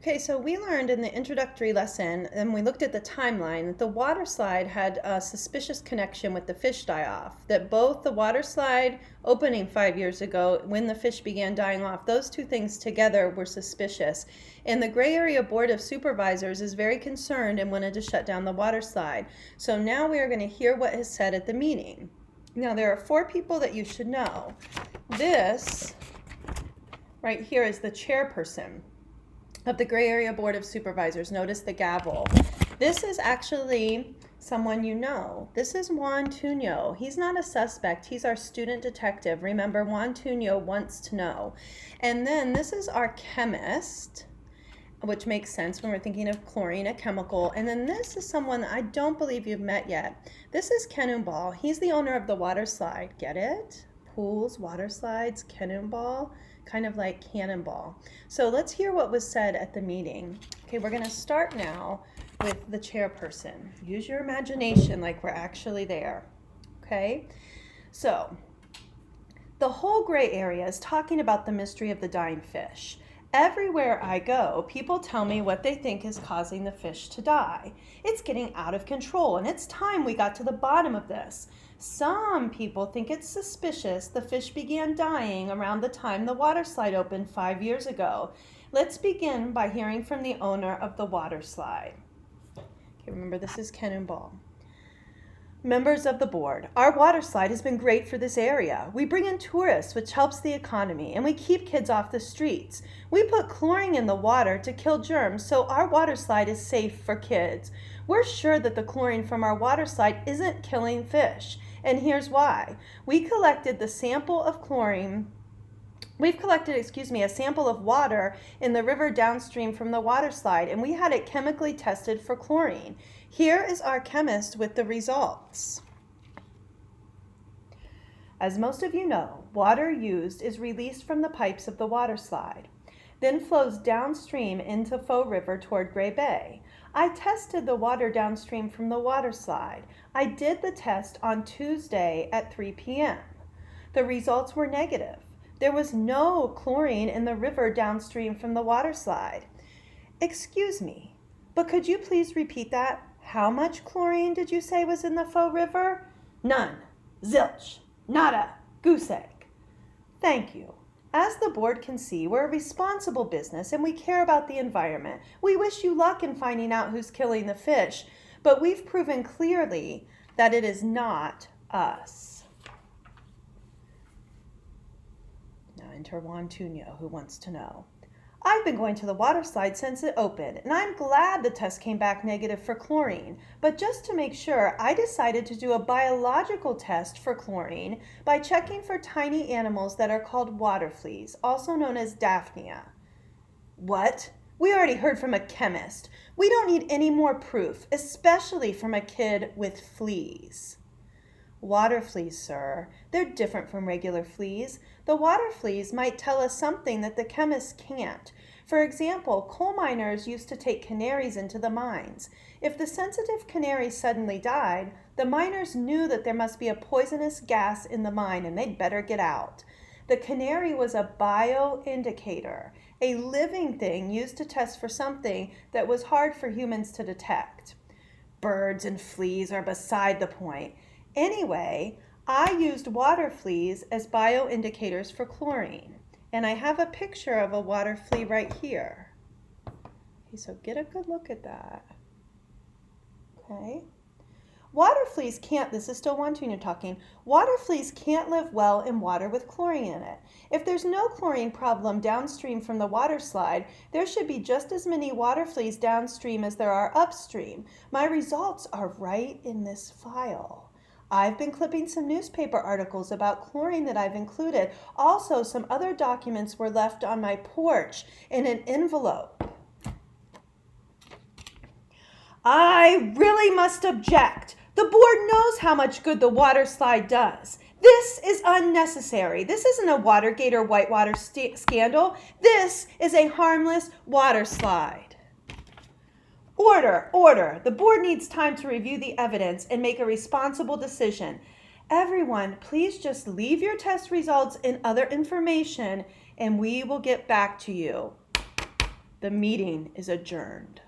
Okay, so we learned in the introductory lesson, and we looked at the timeline, that the water slide had a suspicious connection with the fish die-off. That both the water slide opening 5 years ago, when the fish began dying off, those two things together were suspicious. And the Gray Area Board of Supervisors is very concerned and wanted to shut down the water slide. So now we are going to hear what is said at the meeting. Now, there are 4 people that you should know. This right here is the chairperson of the Gray Area Board of Supervisors. Notice the gavel. This is actually someone you know. This is Juan Tuño. He's not a suspect. He's our student detective. Remember, Juan Tuño wants to know. And then this is our chemist, which makes sense when we're thinking of chlorine, a chemical. And then this is someone that I don't believe you've met yet. This is Cannonball. He's the owner of the water slide. Get it? Pools, water slides, Cannonball. Kind of like cannonball. So let's hear what was said at the meeting. Okay, we're going to start now with the chairperson. Use your imagination like we're actually there. Okay, so the whole gray area is talking about the mystery of the dying fish. Everywhere I go, people tell me what they think is causing the fish to die. It's getting out of control, and it's time we got to the bottom of this. Some people think it's suspicious the fish began dying around the time the water slide opened 5 years ago. Let's begin by hearing from the owner of the water slide. Okay, remember, this is Cannonball. Members of the board, our water slide has been great for this area. We bring in tourists, which helps the economy, and we keep kids off the streets. We put chlorine in the water to kill germs, so our water slide is safe for kids. We're sure that the chlorine from our water slide isn't killing fish, and here's why. We've collected a sample of water in the river downstream from the water slide, and we had it chemically tested for chlorine. Here is our chemist with the results. As most of you know, water used is released from the pipes of the water slide, then flows downstream into Faux River toward Gray Bay. I tested the water downstream from the water slide. I did the test on Tuesday at 3 p.m. The results were negative. There was no chlorine in the river downstream from the water slide. Excuse me, but could you please repeat that? How much chlorine did you say was in the Faux River? None. Zilch. Nada. Goose egg. Thank you. As the board can see, we're a responsible business and we care about the environment. We wish you luck in finding out who's killing the fish, but we've proven clearly that it is not us. Now enter Juan Tuño, who wants to know. I've been going to the water slide since it opened, and I'm glad the test came back negative for chlorine. But just to make sure, I decided to do a biological test for chlorine by checking for tiny animals that are called water fleas, also known as Daphnia. What? We already heard from a chemist. We don't need any more proof, especially from a kid with fleas. Water fleas, sir. They're different from regular fleas. The water fleas might tell us something that the chemists can't. For example, coal miners used to take canaries into the mines. If the sensitive canary suddenly died, the miners knew that there must be a poisonous gas in the mine and they'd better get out. The canary was a bioindicator, a living thing used to test for something that was hard for humans to detect. Birds and fleas are beside the point. Anyway, I used water fleas as bioindicators for chlorine, and I have a picture of a water flea right here. Okay, so get a good look at that. Okay. Water fleas can't, this is still Juan Tuño talking, water fleas can't live well in water with chlorine in it. If there's no chlorine problem downstream from the water slide, there should be just as many water fleas downstream as there are upstream. My results are right in this file. I've been clipping some newspaper articles about chlorine that I've included. Also, some other documents were left on my porch in an envelope. I really must object. The board knows how much good the water slide does. This is unnecessary. This isn't a Watergate or Whitewater scandal. This is a harmless water slide. Order, order. The board needs time to review the evidence and make a responsible decision. Everyone, please just leave your test results and other information, and we will get back to you. The meeting is adjourned.